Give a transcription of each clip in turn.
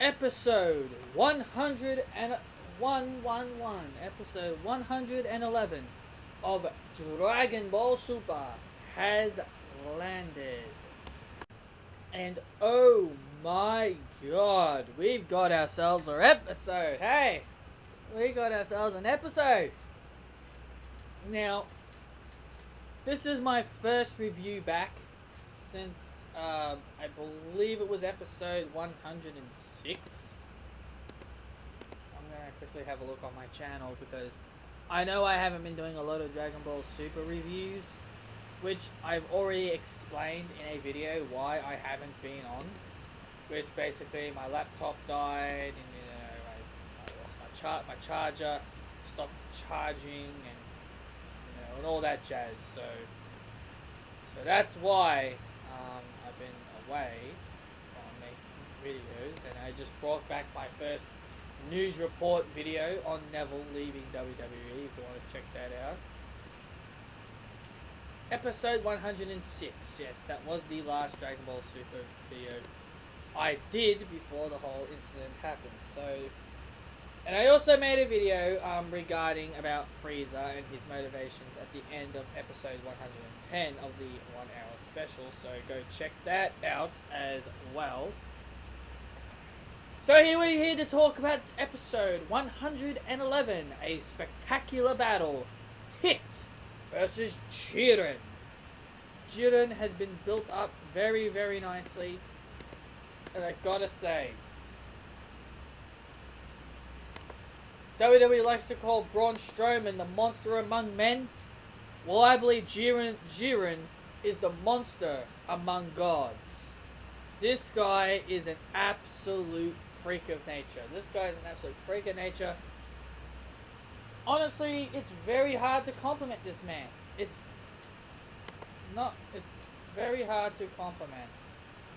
Episode 111, episode 111 of Dragon Ball Super has landed. And oh my god, we've got ourselves an episode. Hey, we got ourselves an episode. Now, this is my first review back since I believe it was episode 106. I'm gonna quickly have a look on my channel because I know I haven't been doing a lot of Dragon Ball Super reviews, which I've already explained in a video why I haven't been on. Which basically my laptop died, and I lost my charger, stopped charging, and all that jazz. So that's why I've been away from making videos, and I just brought back my first news report video on Neville leaving WWE. If you want to check that out. Episode 106, yes, that was the last Dragon Ball Super video I did before the whole incident happened. So, and I also made a video regarding about Frieza and his motivations at the end of episode 110 of the 1 hour special, so go check that out as well. So here we're here to talk about episode 111, a spectacular battle, Hit versus Jiren. Jiren has been built up very, very nicely, and I gotta say, WWE likes to call Braun Strowman the monster among men. Well, I believe Jiren is the monster among gods. This guy is an absolute freak of nature. This guy is an absolute freak of nature. Honestly, it's very hard to compliment this man. It's very hard to compliment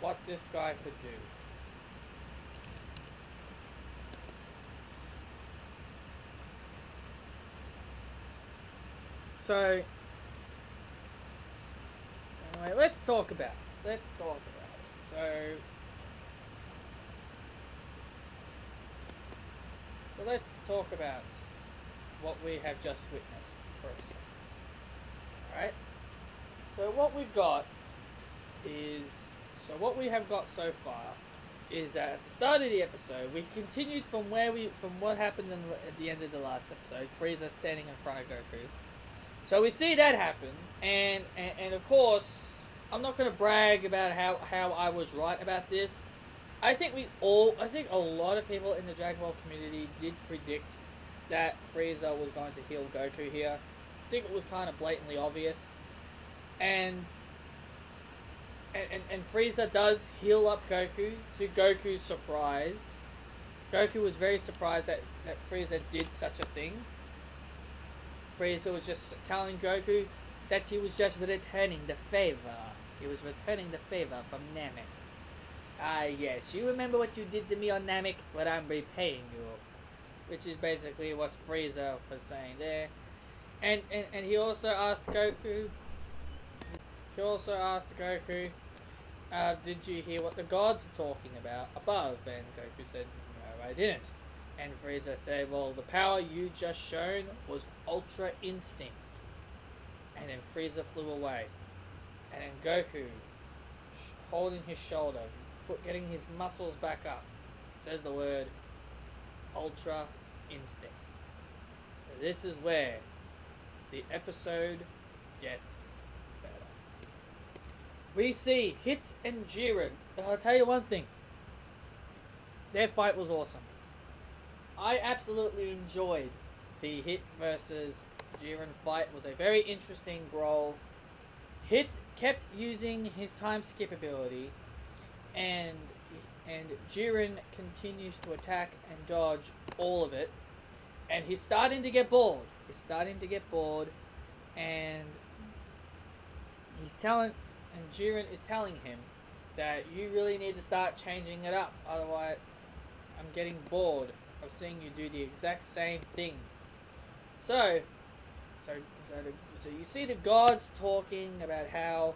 what this guy could do. So, anyway, let's talk about it. So let's talk about what we have just witnessed for a second. Alright? So what we have got so far is that at the start of the episode, we continued from what happened at the end of the last episode, Frieza standing in front of Goku. So we see that happen, and of course, I'm not going to brag about how I was right about this. I think a lot of people in the Dragon Ball community did predict that Frieza was going to heal Goku here. I think it was kind of blatantly obvious. And Frieza does heal up Goku, to Goku's surprise. Goku was very surprised that Frieza did such a thing. Frieza was just telling Goku that he was just returning the favor. He was returning the favor from Namek. Ah, yes, you remember what you did to me on Namek? Well, I'm repaying you. Which is basically what Frieza was saying there. And he also asked Goku... did you hear what the gods are talking about above? And Goku said, no, I didn't. And Frieza said, well, the power you just shown was Ultra Instinct. And then Frieza flew away. And then Goku, holding his shoulder, getting his muscles back up, says the word Ultra Instinct. So this is where the episode gets better. We see Hit and Jiren. I'll tell you one thing. Their fight was awesome. I absolutely enjoyed the Hit versus Jiren fight. It was a very interesting brawl. Hit kept using his time skip ability, and Jiren continues to attack and dodge all of it, and he's starting to get bored. And Jiren is telling him that you really need to start changing it up, otherwise I'm getting bored of seeing you do the exact same thing. So you see the gods talking about how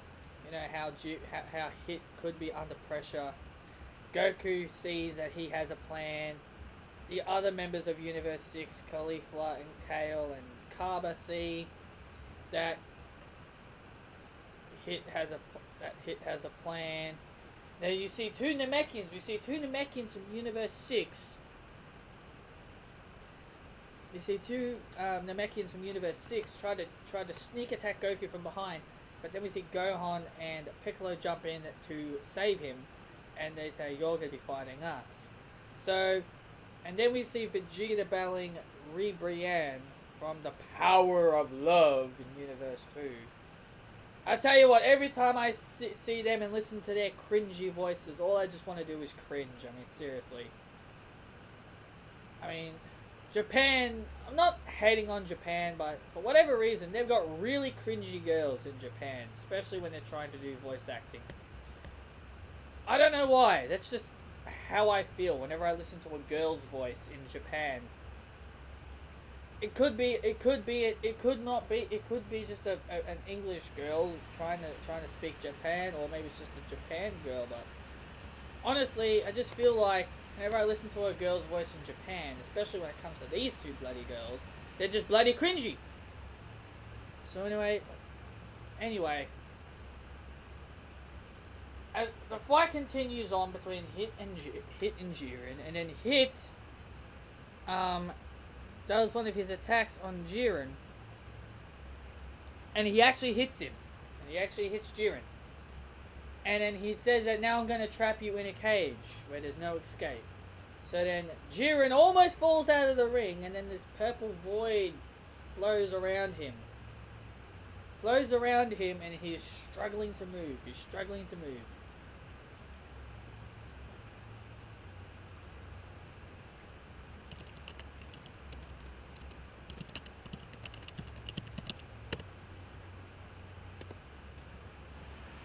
Hit could be under pressure, Goku sees that he has a plan. The other members of Universe 6, Caulifla and Kale and Kaba, see that Hit has a plan. Then you see two Namekians. We see two Namekians from Universe 6. You see two Namekians from Universe 6 try to sneak attack Goku from behind, but then we see Gohan and Piccolo jump in to save him, and they say, "You're gonna be fighting us." So, and then we see Vegeta battling Ribrianne from the Power of Love in Universe 2. I tell you what, every time I see them and listen to their cringy voices, all I just want to do is cringe. I mean, seriously. I mean, Japan, I'm not hating on Japan, but for whatever reason, they've got really cringy girls in Japan, especially when they're trying to do voice acting. I don't know why. That's just how I feel whenever I listen to a girl's voice in Japan. It could be, it could not be, it could be just an English girl trying to speak Japan, or maybe it's just a Japan girl, but honestly, I just feel like whenever I listen to a girl's voice in Japan, especially when it comes to these two bloody girls, they're just bloody cringy. So anyway, as the fight continues on between Hit and Jiren, and then Hit does one of his attacks on Jiren, and he actually hits him, and he actually hits Jiren. And then he says that now I'm going to trap you in a cage where there's no escape. So then Jiren almost falls out of the ring, and then this purple void flows around him. And he's struggling to move.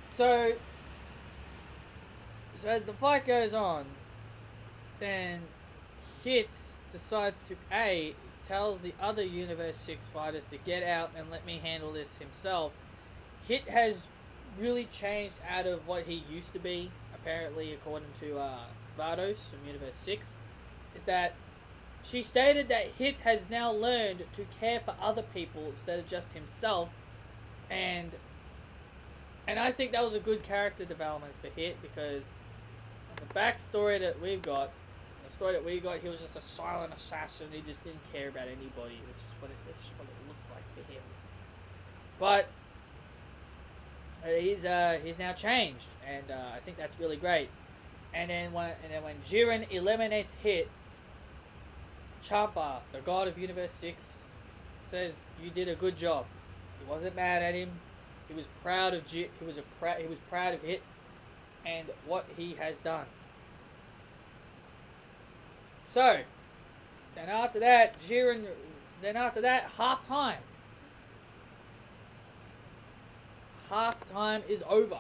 So as the fight goes on, then Hit decides to tells the other Universe 6 fighters to get out and let me handle this himself. Hit has really changed out of what he used to be, apparently, according to Vados from Universe 6, is that she stated that Hit has now learned to care for other people instead of just himself, and I think that was a good character development for Hit, because the backstory that we've got, he was just a silent assassin. He just didn't care about anybody. This is what it looked like for him. But he's now changed, and I think that's really great. And then when Jiren eliminates Hit, Champa, the god of Universe 6, says, "You did a good job." He wasn't mad at him. He was proud of he was proud of Hit and what he has done. So then after that, halftime. Halftime is over.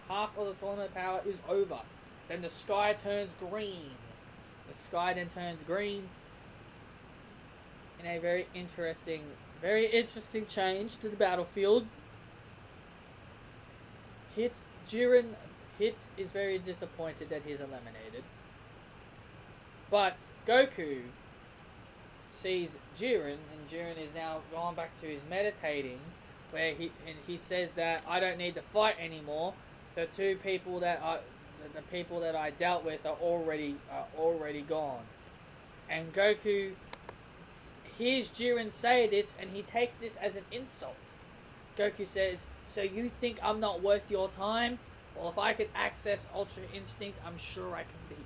Half of the tournament power is over. Then the sky turns green. In a very interesting change to the battlefield. Jiren is very disappointed that he's eliminated. But Goku sees Jiren, and Jiren is now gone back to his meditating, where he says that I don't need to fight anymore. The people that I dealt with are already gone. And Goku hears Jiren say this, and he takes this as an insult. Goku says, "So you think I'm not worth your time? Well, if I could access Ultra Instinct, I'm sure I can beat you."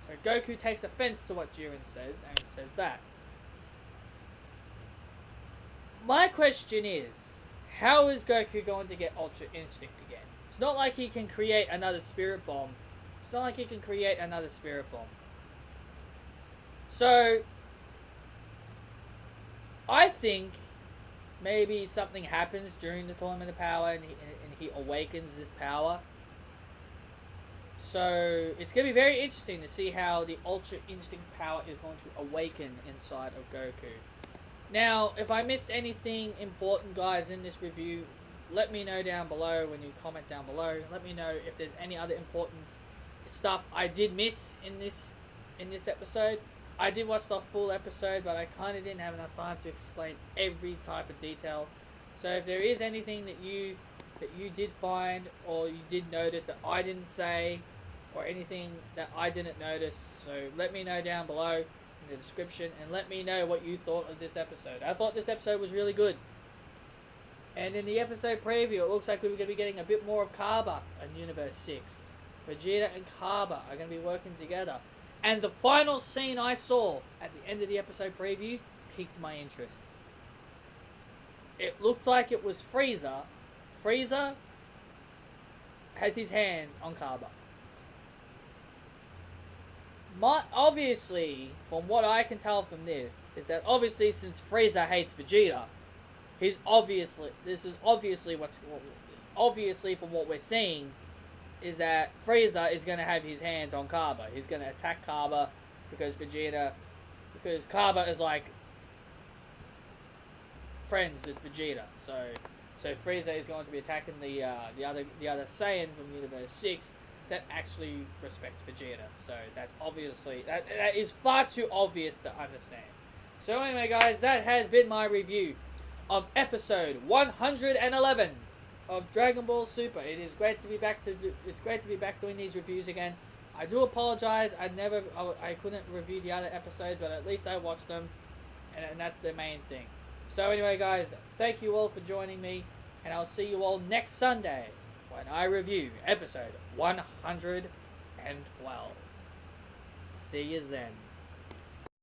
So Goku takes offense to what Jiren says, and says that. My question is, how is Goku going to get Ultra Instinct again? It's not like he can create another Spirit Bomb. So, I think maybe something happens during the Tournament of Power, and he awakens this power. So it's going to be very interesting to see how the Ultra Instinct power is going to awaken inside of Goku. Now, if I missed anything important, guys, in this review, let me know down below when you comment down below. Let me know if there's any other important stuff I did miss in this episode. I did watch the full episode, but I kind of didn't have enough time to explain every type of detail. So if there is anything that you did find or you did notice that I didn't say, or anything that I didn't notice, so let me know down below in the description, and let me know what you thought of this episode. I thought this episode was really good. And in the episode preview, it looks like we're going to be getting a bit more of Kaba in Universe 6. Vegeta and Kaba are going to be working together. And the final scene I saw at the end of the episode preview piqued my interest. It looked like it was Frieza. Frieza has his hands on Kaba. Obviously, from what I can tell from this, is that obviously since Frieza hates Vegeta, obviously from what we're seeing, is that Frieza is going to have his hands on Kaba. He's going to attack Kaba because Kaba is like friends with Vegeta. So Frieza is going to be attacking the other Saiyan from Universe 6 that actually respects Vegeta. So that's obviously that is far too obvious to understand. So anyway, guys, that has been my review of episode 111 of Dragon Ball Super. It's great to be back doing these reviews again. I do apologize. I couldn't review the other episodes, but at least I watched them, and that's the main thing. So anyway, guys, thank you all for joining me, and I'll see you all next Sunday when I review episode 112. See you then.